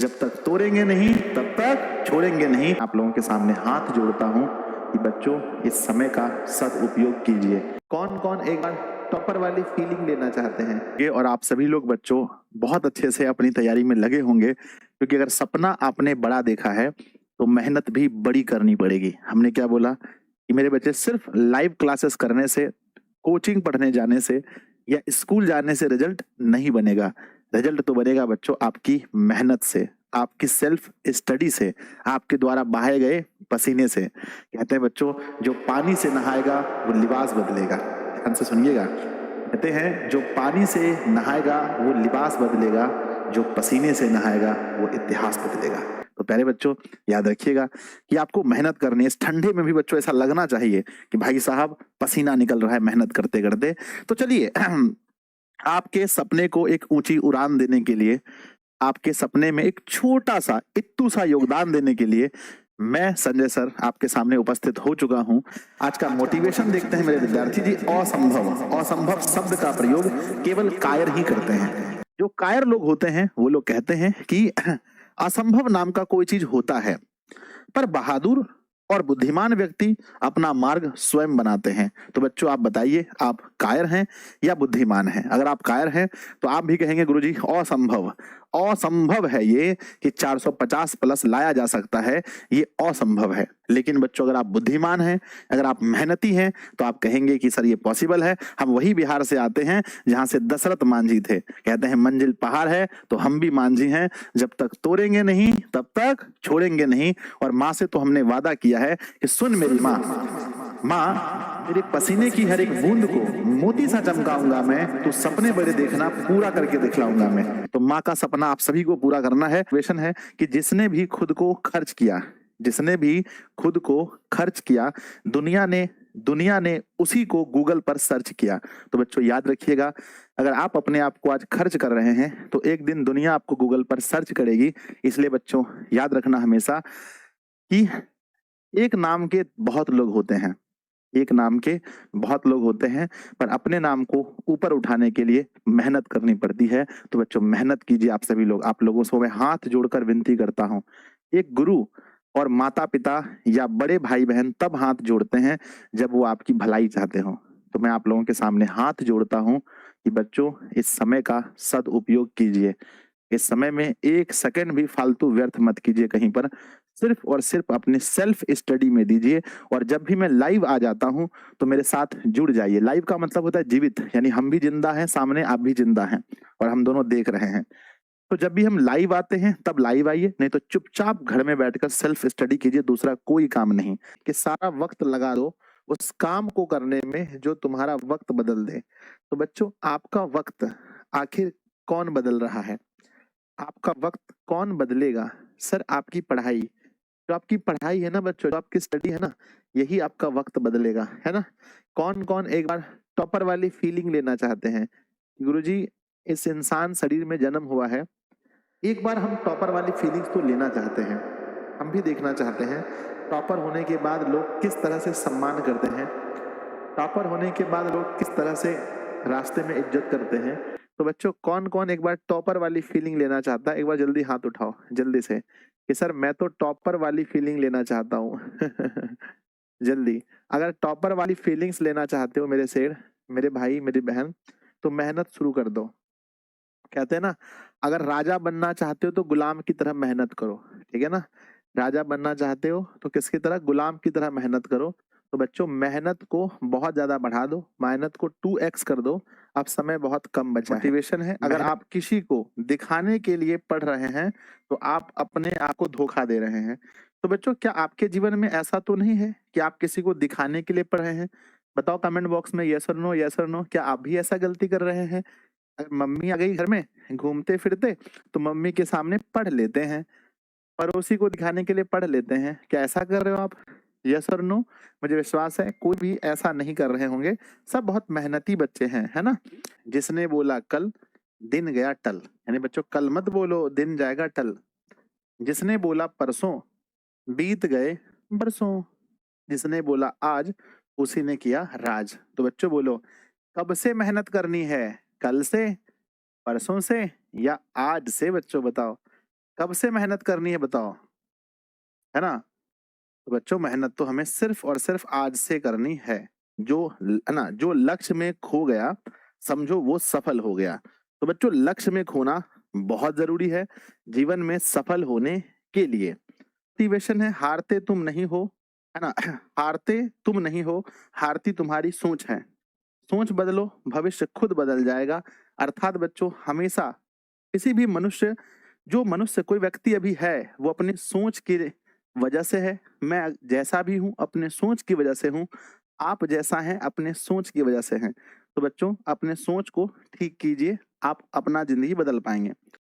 जब तक तोड़ेंगे नहीं तब तक छोड़ेंगे नहीं। आप लोगों के सामने हाथ जोड़ता हूं कि बच्चों इस समय का सदुपयोग कीजिए। कौन कौन एक बार टॉपर वाली फीलिंग लेना चाहते हैं? ये और आप सभी लोग बच्चों बहुत अच्छे से अपनी तैयारी में लगे होंगे, क्योंकि अगर सपना आपने बड़ा देखा है तो मेहनत भी बड़ी करनी पड़ेगी। हमने क्या बोला कि मेरे बच्चे सिर्फ लाइव क्लासेस करने से, कोचिंग पढ़ने जाने से या स्कूल जाने से रिजल्ट नहीं बनेगा। रिजल्ट तो बनेगा बच्चों आपकी मेहनत से, आपकी सेल्फ स्टडी से, आपके द्वारा बहाए गए पसीने से। कहते हैं बच्चों, जो पानी से नहाएगा वो लिबास बदलेगा। ध्यान से सुनिएगा। कहते हैं जो पानी से नहाएगा वो लिबास बदलेगा, जो पसीने से नहाएगा वो इतिहास बदलेगा। तो प्यारे बच्चों याद रखिएगा कि आपको मेहनत करनी है। इस ठंडे में भी बच्चों ऐसा लगना चाहिए कि भाई साहब पसीना निकल रहा है मेहनत करते करते। तो चलिए आपके सपने को एक ऊंची उड़ान देने के लिए, आपके सपने में एक छोटा सा इत्तू सा योगदान देने के लिए मैं संजय सर आपके सामने उपस्थित हो चुका हूं। आज का मोटिवेशन देखते हैं मेरे विद्यार्थी जी। असंभव, असंभव शब्द का प्रयोग केवल कायर ही करते हैं। जो कायर लोग होते हैं वो लोग कहते हैं कि असंभव नाम का कोई चीज होता है, पर बहादुर और बुद्धिमान व्यक्ति अपना मार्ग स्वयं बनाते हैं। तो बच्चों आप बताइए, आप कायर हैं या बुद्धिमान हैं? अगर आप कायर हैं तो आप भी कहेंगे गुरुजी असंभव, असंभव है ये कि 450 प्लस लाया जा सकता है, ये असंभव है। लेकिन बच्चों अगर आप बुद्धिमान हैं, अगर आप मेहनती हैं, तो आप कहेंगे कि सर ये पॉसिबल है। हम वही बिहार से आते हैं जहां से दशरथ मांझी थे। कहते हैं मंजिल पहाड़ है तो हम भी मांझी हैं, जब तक तोड़ेंगे नहीं तब तक छोड़ेंगे नहीं। और माँ से तो हमने वादा किया है कि सुन मेरी माँ, माँ मेरे पसीने की हर एक बूंद को मोती सा चमकाऊंगा मैं, तो सपने बड़े देखना पूरा करके दिखलाऊंगा मैं। तो माँ का सपना आप सभी को पूरा करना है। क्वेश्चन है कि जिसने भी खुद को खर्च किया, जिसने भी खुद को खर्च किया, दुनिया ने उसी को गूगल पर सर्च किया। तो बच्चों याद रखिएगा, अगर आप अपने आप को आज खर्च कर रहे हैं तो एक दिन दुनिया आपको गूगल पर सर्च करेगी। इसलिए बच्चों याद रखना हमेशा कि एक नाम के बहुत लोग होते हैं, एक नाम के बहुत लोग होते हैं, पर अपने नाम को ऊपर उठाने के लिए मेहनत करनी पड़ती है। तो बच्चों मेहनत कीजिए आप सभी लोग। आप लोगों से मैं हाथ जोड़कर विनती करता हूं, एक गुरु और माता पिता या बड़े भाई बहन तब हाथ जोड़ते हैं जब वो आपकी भलाई चाहते हो। तो मैं आप लोगों के सामने हाथ जोड़ता हूं कि बच्चों इस समय का सदुपयोग कीजिए। इस समय में एक सेकंड भी फालतू व्यर्थ मत कीजिए कहीं पर, सिर्फ और सिर्फ अपने सेल्फ स्टडी में दीजिए। और जब भी मैं लाइव आ जाता हूं तो मेरे साथ जुड़ जाइए। लाइव का मतलब होता है जीवित, यानी हम भी जिंदा हैं, सामने आप भी जिंदा हैं और हम दोनों देख रहे हैं। तो जब भी हम लाइव आते हैं तब लाइव आइए, नहीं तो चुपचाप घर में बैठकर सेल्फ स्टडी कीजिए। दूसरा कोई काम नहीं कि सारा वक्त लगा दो उस काम को करने में जो तुम्हारा वक्त बदल दे। तो बच्चों आपका वक्त आखिर कौन बदल रहा है? आपका वक्त कौन बदलेगा? सर आपकी पढ़ाई, जो आपकी पढ़ाई है ना बच्चों, जो आपकी स्टडी है ना, यही आपका वक्त बदलेगा, है ना? कौन कौन एक बार टॉपर वाली फीलिंग लेना चाहते हैं? गुरुजी इस इंसान शरीर में जन्म हुआ है, एक बार हम टॉपर वाली फीलिंग्स तो लेना चाहते हैं। हम भी देखना चाहते हैं टॉपर होने के बाद लोग किस तरह से सम्मान करते हैं, टॉपर होने के बाद लोग किस तरह से रास्ते में इज्जत करते हैं। तो बच्चों कौन कौन एक बार टॉपर वाली फीलिंग लेना चाहता है? एक बार जल्दी हाथ उठाओ जल्दी से कि सर मैं तो टॉपर वाली फीलिंग लेना चाहता हूँ। जल्दी। अगर टॉपर वाली फीलिंग्स लेना चाहते हो मेरे शेर, मेरे भाई, मेरी बहन, तो मेहनत शुरू कर दो। कहते हैं ना, अगर राजा बनना चाहते हो तो गुलाम की तरह मेहनत करो, ठीक है ना? राजा बनना चाहते हो तो किसकी तरह? गुलाम की तरह मेहनत करो। तो बच्चों मेहनत को बहुत ज्यादा बढ़ा दो, मेहनत को 2x कर दो। अब समय बहुत कम बचा है। मोटिवेशन है, अगर आप किसी को दिखाने के लिए पढ़ रहे हैं तो आप अपने आप को धोखा दे रहे हैं। तो बच्चों क्या आपके जीवन में ऐसा तो नहीं है कि आप किसी को दिखाने के लिए पढ़ रहे हैं? बताओ कमेंट बॉक्स में यस और नो, यस और नो। क्या आप भी ऐसा गलती कर रहे हैं? अगर मम्मी आ गई घर में घूमते फिरते तो मम्मी के सामने पढ़ लेते हैं, पड़ोसी को दिखाने के लिए पढ़ लेते हैं। क्या ऐसा कर रहे हो आप? यस और नो? मुझे विश्वास है कोई भी ऐसा नहीं कर रहे होंगे, सब बहुत मेहनती बच्चे हैं, है ना? जिसने बोला कल दिन गया टल, यानी बच्चों कल मत बोलो दिन जाएगा टल। जिसने बोला परसों बीत गए बरसों, जिसने बोला आज उसी ने किया राज। तो बच्चों बोलो कब से मेहनत करनी है? कल से, परसों से या आज से? बच्चों बताओ कब से मेहनत करनी है बताओ, है ना? तो बच्चों मेहनत तो हमें सिर्फ और सिर्फ आज से करनी है। है ना, जो लक्ष्य में खो गया समझो वो सफल हो गया। तो बच्चों लक्ष्य में खोना बहुत जरूरी है जीवन में सफल होने के लिए। मोटिवेशन है, हारते तुम नहीं हो, है ना? हारते तुम नहीं हो, हारती तुम्हारी सोच है। सोच बदलो, भविष्य खुद बदल जाएगा। अर्थात बच्चों हमेशा किसी भी मनुष्य, जो मनुष्य कोई व्यक्ति अभी है वो अपनी सोच की वजह से है। मैं जैसा भी हूँ अपने सोच की वजह से हूँ। आप जैसा हैं अपने सोच की वजह से हैं। तो बच्चों अपने सोच को ठीक कीजिए, आप अपना जिंदगी बदल पाएंगे।